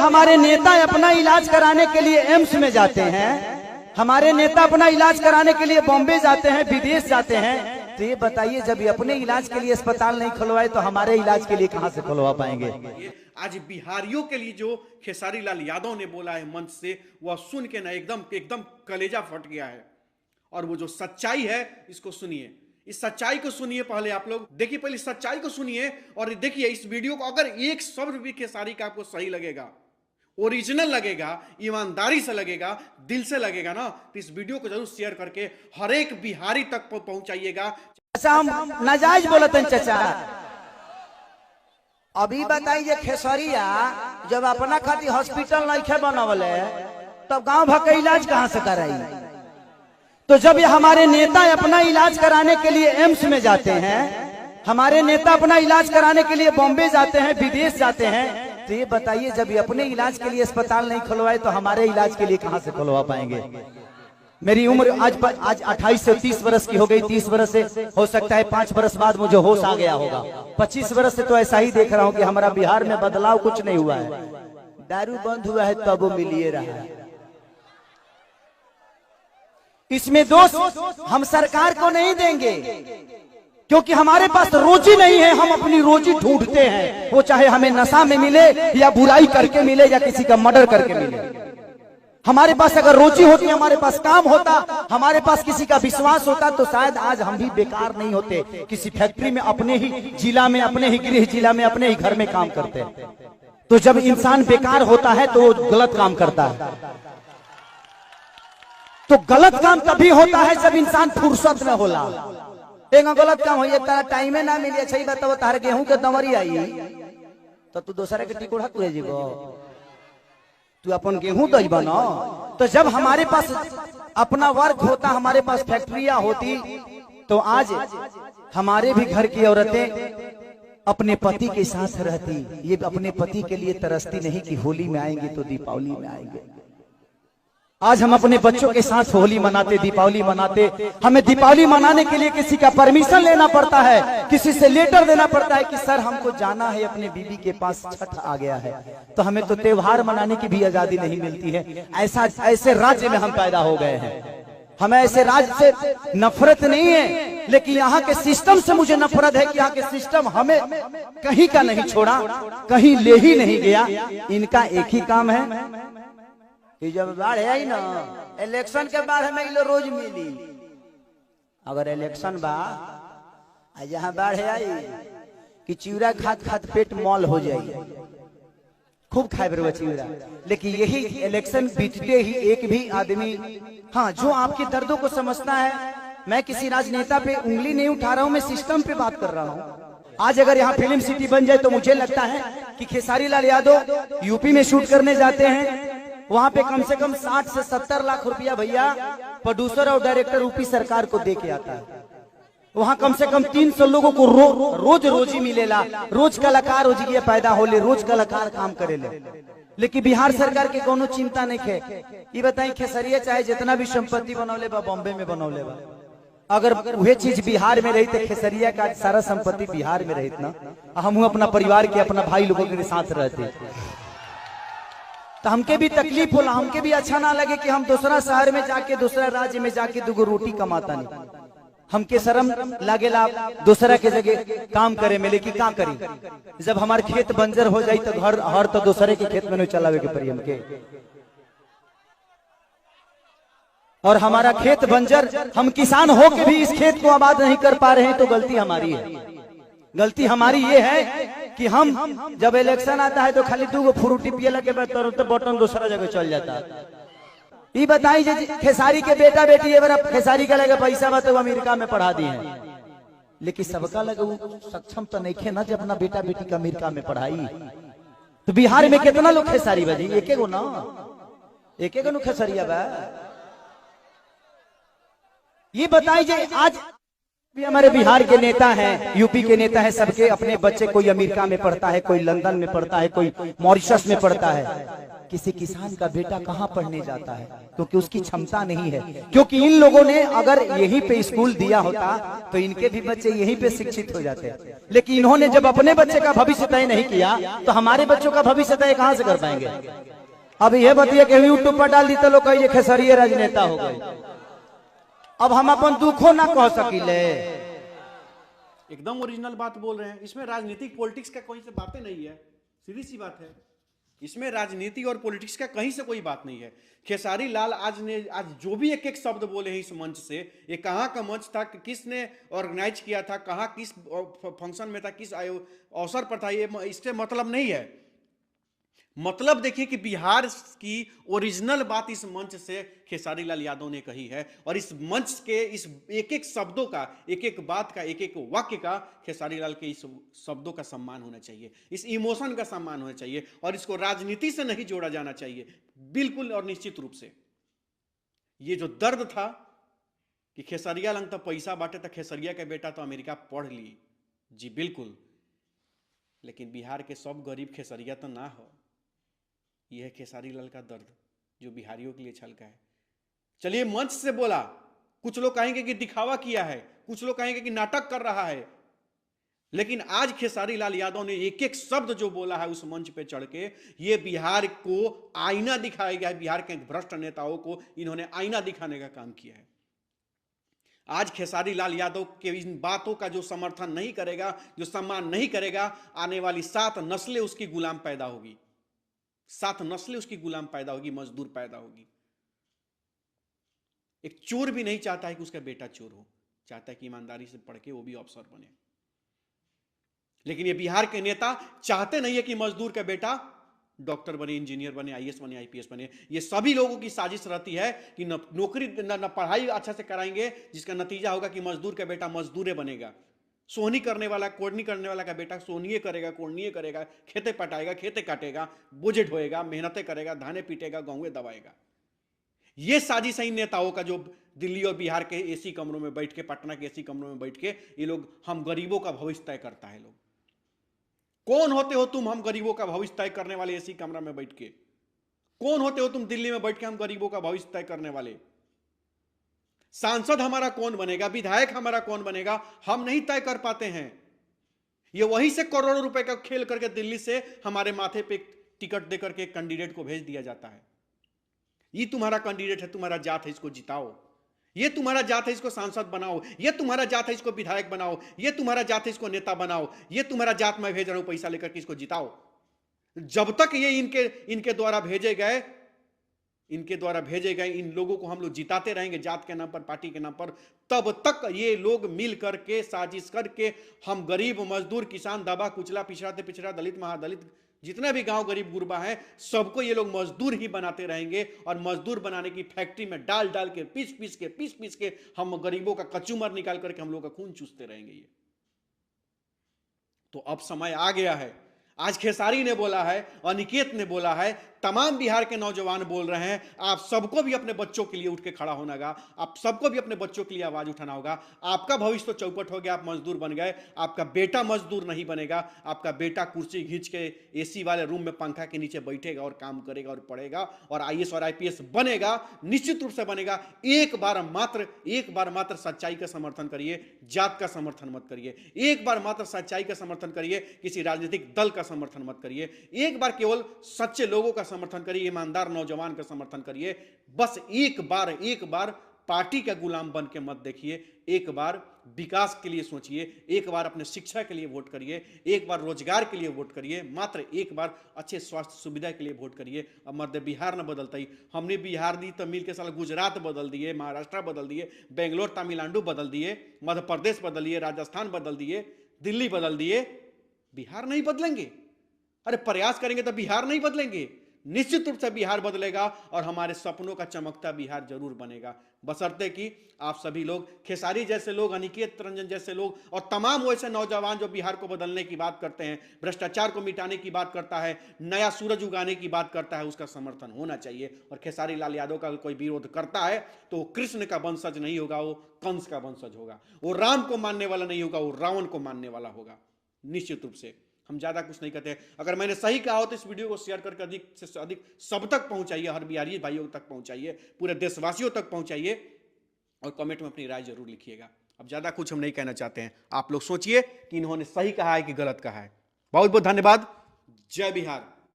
हमारे नेता अपना इलाज कराने के लिए एम्स में जाते हैं, हमारे नेता अपना इलाज कराने के लिए बॉम्बे जाते हैं, विदेश जाते हैं, तो ये बताइए जब ये अपने इलाज के लिए अस्पताल नहीं खुलवाए तो हमारे इलाज के लिए कहां से खुलवा पाएंगे। आज बिहारियों के लिए जो खेसारी लाल यादव ने बोला है मंच से, वह सुन के ना एकदम कलेजा फट गया है। और वो जो सच्चाई है इसको सुनिए, इस सच्चाई को सुनिए। पहले आप लोग देखिए, पहले सच्चाई को सुनिए और देखिए इस वीडियो को। अगर एक शब्द भी खेसारी का आपको सही लगेगा, ओरिजिनल लगेगा, ईमानदारी से लगेगा, दिल से लगेगा ना, तो इस वीडियो को जरूर शेयर करके हर एक बिहारी तक पहुंचाइएगा। अच्छा हम नाजायज बोलते हैं चाचा। अभी बताइए खेसरिया जब अपना खातिर हॉस्पिटल नहीं बनवले तब गांव भर का इलाज कहां से कराई। तो जब ये हमारे नेता अपना इलाज कराने के लिए एम्स में जाते हैं, हमारे नेता अपना इलाज कराने के लिए बॉम्बे जाते हैं, विदेश जाते हैं, तो ये बताइए जब ये अपने इलाज के लिए अस्पताल नहीं खुलवाए तो हमारे इलाज के लिए कहां से खुलवा पाएंगे। मेरी उम्र आज 28 से 30 वर्ष की हो गई। 30 वर्ष से हो सकता है 5 वर्ष बाद मुझे होश आ गया होगा। 25 वर्ष से तो ऐसा ही देख रहा हूं कि हमारा बिहार में बदलाव कुछ नहीं हुआ है। दारू बंद हुआ है तब वो मिलिए रहा है। इसमें दोष हम सरकार को नहीं देंगे, क्योंकि हमारे पास रोजी नहीं है। हम अपनी रोजी ढूंढते हैं, वो चाहे हमें नशा में मिले या बुराई करके मिले या किसी का मर्डर करके मिले। हमारे पास अगर रोजी होती, हमारे पास काम होता, हमारे पास किसी का विश्वास होता, तो शायद आज हम भी बेकार नहीं होते। किसी फैक्ट्री में अपने ही जिला में, अपने ही गृह जिला में, अपने ही घर में काम करते। तो जब इंसान बेकार होता है तो वो गलत काम करता है। तो गलत काम तभी होता है जब इंसान फुर्सत में होला। एक गलत काम हो तारा टाइम ना मिले, सही बताओ, तार गेहूं के दमरी आई तो तू दूसरे के टिकोड़ा तुरे जीवो, तू अपन गेहूं दईब न। तो जब हमारे पास अपना वर्क होता, हमारे पास फैक्ट्रियां होती, तो आज हमारे भी घर की औरतें अपने पति के साथ रहती। ये अपने पति के लिए तरसती नहीं कि होली में आएंगे तो दीपावली में आएंगे। आज हम अपने बच्चों के साथ होली मनाते, दीपावली मनाते। हमें दीपावली मनाने के लिए किसी का परमिशन लेना पड़ता है, किसी से लेटर देना पड़ता है कि सर हमको जाना है अपने बीबी के पास, छठ आ गया है। तो हमें तो त्योहार मनाने की भी आजादी नहीं मिलती है। ऐसे राज्य में हम पैदा हो गए हैं। हमें ऐसे राज्य से नफरत नहीं है, लेकिन यहाँ के सिस्टम से मुझे नफरत है कि यहाँ के सिस्टम हमें कहीं का नहीं छोड़ा, कहीं ले ही नहीं गया। इनका एक ही काम है कि जब बाढ़ आई ना, इलेक्शन के बाद हमें लो रोज मिली। अगर इलेक्शन बा जहाँ बाढ़ आई कि चिवड़ा खात खात पेट मॉल हो जाए, खूब खाए बरवा चिवड़ा। लेकिन यही इलेक्शन बीतते ही एक भी आदमी, हाँ, जो आपके दर्दों को समझता है। मैं किसी राजनेता पे उंगली नहीं उठा रहा हूं, मैं सिस्टम पे बात कर रहा हूं। आज अगर यहाँ फिल्म सिटी बन जाए तो मुझे लगता है कि खेसारी लाल यादव यूपी में शूट करने जाते हैं, वहां पे कम से कम 60 से 70 लाख रुपया भैया प्रोड्यूसर और डायरेक्टर यूपी सरकार को दे के आता है। वहां कम से कम 300 लोगों को रोज रोजी मिलेला, रोज कलाकार रोजी पैदा होले, रोज कलाकार काम करेले। लेकिन बिहार सरकार के कोनो चिंता नहीं है। ये बताई खेसरिया चाहे जितना भी संपत्ति बनौले बा बॉम्बे में बनौले बा, अगर वह चीज बिहार में रही तो खेसरिया का सारा संपत्ति बिहार में रही ना, हम अपना परिवार के, अपना भाई लोगों के साथ रहते, तो हमके भी तकलीफ होला। हमके भी अच्छा ना लगे कि हम दूसरा शहर में जाके, दूसरा राज्य में जाके दुगो रोटी कमाता नहीं। हमके शर्म लागेला दूसरा के जगह काम करे में, लेकिन क्या करी जब हमारे खेत बंजर हो जाए तो घर हर तो दूसरे के खेत में नहीं चलावे के पड़ी हमके। और हमारा खेत बंजर, हम किसान हो के भी इस खेत को आबाद नहीं कर पा रहे हैं, तो गलती हमारी है। गलती हमारी ये है कि हम जब इलेक्शन आता है तो खाली 2 फ्रूटी पिए लगे तो बटन दूसरा जगह चल जाता है। ये बताई खेसारी के बेटा बेटी खेसारी का लगे पैसा बा तो अमेरिका में पढ़ा दी है, लेकिन सबका लगे सक्षम तो नहीं खे ना जब अपना बेटा बेटी का अमेरिका में पढ़ाई। तो बिहार में कितना लोग खेसारी बजी, एक गो ना, एक गो खेसरिया बा। ये बताइए आज भी हमारे बिहार के नेता हैं, यूपी के नेता हैं, सबके अपने बच्चे कोई अमेरिका में पढ़ता है, कोई लंदन में पढ़ता है, कोई मॉरिशस में पढ़ता है। किसी किसान का बेटा कहाँ पढ़ने जाता है, क्योंकि उसकी क्षमता नहीं है। क्योंकि इन लोगों ने अगर यहीं पे स्कूल दिया होता तो इनके भी बच्चे यहीं पे शिक्षित हो जाते, लेकिन इन्होंने जब अपने बच्चे का भविष्य तय नहीं किया तो हमारे बच्चों का भविष्य तय कहाँ से कर पाएंगे। अब ये बताइए कि यूट्यूब पर डाल दी तो लोग कहिए खेसरिये राजनेता हो गए। अब हम अपन दुखों ना कह सकीले। एकदम ओरिजिनल बात बोल रहे हैं। इसमें राजनीतिक पॉलिटिक्स का कोई से बातें नहीं है, सीधी सी बात है। इसमें राजनीति और पॉलिटिक्स का कहीं से कोई बात नहीं है। खेसारी लाल आज जो भी एक एक शब्द बोले हैं इस मंच से, ये कहाँ का मंच था, किसने ऑर्गेनाइज किया था, कहाँ किस फंक्शन में था, किस अवसर पर था, ये इससे मतलब नहीं है। मतलब देखिए कि बिहार की ओरिजिनल बात इस मंच से खेसारी लाल यादव ने कही है, और इस मंच के इस एक एक शब्दों का, एक एक बात का, एक एक वाक्य का खेसारी लाल के इस शब्दों का सम्मान होना चाहिए, इस इमोशन का सम्मान होना चाहिए, और इसको राजनीति से नहीं जोड़ा जाना चाहिए, बिल्कुल और निश्चित रूप से। ये जो दर्द था कि खेसरिया लंग तो पैसा बांटे तो खेसरिया के बेटा तो अमेरिका पढ़ ली, जी बिल्कुल, लेकिन बिहार के सब गरीब खेसरिया तो ना हो। यह है खेसारी लाल का दर्द जो बिहारियों के लिए छलका है। चलिए, मंच से बोला, कुछ लोग कहेंगे कि दिखावा किया है, कुछ लोग कहेंगे कि नाटक कर रहा है, लेकिन आज खेसारी लाल यादव ने एक एक शब्द जो बोला है उस मंच पे चढ़ के, ये बिहार को आईना दिखाया गया है। बिहार के भ्रष्ट नेताओं को इन्होंने आईना दिखाने का काम किया है। आज खेसारी लाल यादव के इन बातों का जो समर्थन नहीं करेगा, जो सम्मान नहीं करेगा, आने वाली 7 नस्लें उसकी गुलाम पैदा होगी, 7 नस्लें उसकी गुलाम पैदा होगी, मजदूर पैदा होगी। एक चोर भी नहीं चाहता है कि उसका बेटा चोर हो, चाहता है कि ईमानदारी से पढ़ के वो भी अफसर बने। लेकिन ये बिहार के नेता चाहते नहीं है कि मजदूर का बेटा डॉक्टर बने, इंजीनियर बने, आईएएस बने, आईपीएस बने। ये सभी लोगों की साजिश रहती है कि न नौकरी न पढ़ाई अच्छा से कराएंगे, जिसका नतीजा होगा कि मजदूर का बेटा मजदूरे बनेगा। सोहनी करने वाला, कोड़नी करने वाला का बेटा सोहनीय करेगा, कोड़नीय करेगा, खेते पटाएगा, खेते काटेगा, बोझे ढोएगा, मेहनतें करेगा, धाने पीटेगा, गेहूं दबाएगा। ये साजिश इन नेताओं का जो दिल्ली और बिहार के एसी कमरों में बैठ के, पटना के एसी कमरों में बैठ के ये लोग हम गरीबों का भविष्य तय करता है। लोग कौन होते हो तुम, हम गरीबों का भविष्य तय करने वाले एसी कमरा में बैठ के? कौन होते हो तुम दिल्ली में बैठ के हम गरीबों का भविष्य तय करने वाले? सांसद हमारा कौन बनेगा, विधायक हमारा कौन बनेगा, हम नहीं तय कर पाते हैं। ये वहीं से करोड़ों रुपए का खेल करके दिल्ली से हमारे माथे पे टिकट देकर के एक कैंडिडेट को भेज दिया जाता है। ये तुम्हारा कैंडिडेट है, तुम्हारा जात है, इसको जिताओ। ये तुम्हारा जात है, इसको सांसद बनाओ। ये तुम्हारा जात है, इसको विधायक बनाओ। ये तुम्हारा जात है, इसको नेता बनाओ। ये तुम्हारा जात मैं भेज रहा हूं पैसा लेकर के, इसको जिताओ। जब तक ये इनके द्वारा भेजे गए इन लोगों को हम लोग जिताते रहेंगे जात के नाम पर, पार्टी के नाम पर, तब तक ये लोग मिल करके साजिश करके हम गरीब, मजदूर, किसान, दबा कुचला, पिछड़ा से पिछड़ा, दलित, महादलित, जितने भी गांव गरीब गुरबा हैं, सबको ये लोग मजदूर ही बनाते रहेंगे। और मजदूर बनाने की फैक्ट्री में डाल डाल के, पीस पीस के हम गरीबों का कचूमर निकाल करके हम लोग का खून चूसते रहेंगे। ये तो अब समय आ गया है। आज खेसारी ने बोला है, अनिकेत ने बोला है, तमाम बिहार के नौजवान बोल रहे हैं, आप सबको भी अपने बच्चों के लिए उठ के खड़ा होना होगा। आप सबको भी अपने बच्चों के लिए आवाज उठाना होगा। आपका भविष्य तो चौपट हो गया, आप मजदूर बन गए, आपका बेटा मजदूर नहीं बनेगा। आपका बेटा कुर्सी खींच के एसी वाले रूम में पंखा के नीचे बैठेगा और काम करेगा और पढ़ेगा और आईएएस और आईपीएस बनेगा, निश्चित रूप से बनेगा। एक बार मात्र सच्चाई का समर्थन करिए, जात का समर्थन मत करिए। एक बार मात्र सच्चाई का समर्थन करिए, किसी राजनीतिक दल का समर्थन मत करिए। एक बार केवल सच्चे लोगों का समर्थन करिए, ईमानदार नौजवान का समर्थन करिए। बस एक बार पार्टी का गुलाम बन के मत देखिए। एक बार विकास के लिए सोचिए, एक बार अपने शिक्षा के लिए वोट करिए, एक बार रोजगार के लिए वोट करिए, मात्र एक बार अच्छे स्वास्थ्य सुविधा के लिए वोट करिए। अब मध्य बिहार न बदलता ही, हमने बिहार दी तो मिल के साल गुजरात बदल दिए, महाराष्ट्र बदल दिए, बेंगलोर तमिलनाडु बदल दिए, मध्य प्रदेश बदल दिए, राजस्थान बदल दिए, दिल्ली बदल दिए, बिहार नहीं बदलेंगे। अरे प्रयास करेंगे तो बिहार नहीं बदलेंगे, निश्चित रूप से बिहार बदलेगा और हमारे सपनों का चमकता बिहार जरूर बनेगा। बशर्ते कि आप सभी लोग, खेसारी जैसे लोग, अनिकेत रंजन जैसे लोग और तमाम वैसे नौजवान जो बिहार को बदलने की बात करते हैं, भ्रष्टाचार को मिटाने की बात करता है, नया सूरज उगाने की बात करता है, उसका समर्थन होना चाहिए। और खेसारी लाल यादव का कोई विरोध करता है तो वो कृष्ण का वंशज नहीं होगा, वो कंस का वंशज होगा। वो राम को मानने वाला नहीं होगा, वो रावण को मानने वाला होगा, निश्चित रूप से। हम ज्यादा कुछ नहीं कहते हैं। अगर मैंने सही कहा हो तो इस वीडियो को शेयर करके अधिक से अधिक सब तक पहुंचाइए, हर बिहारी भाइयों तक पहुंचाइए, पूरे देशवासियों तक पहुंचाइए, और कमेंट में अपनी राय जरूर लिखिएगा। अब ज्यादा कुछ हम नहीं कहना चाहते हैं, आप लोग सोचिए कि इन्होंने सही कहा है कि गलत कहा है। बहुत बहुत धन्यवाद। जय बिहार।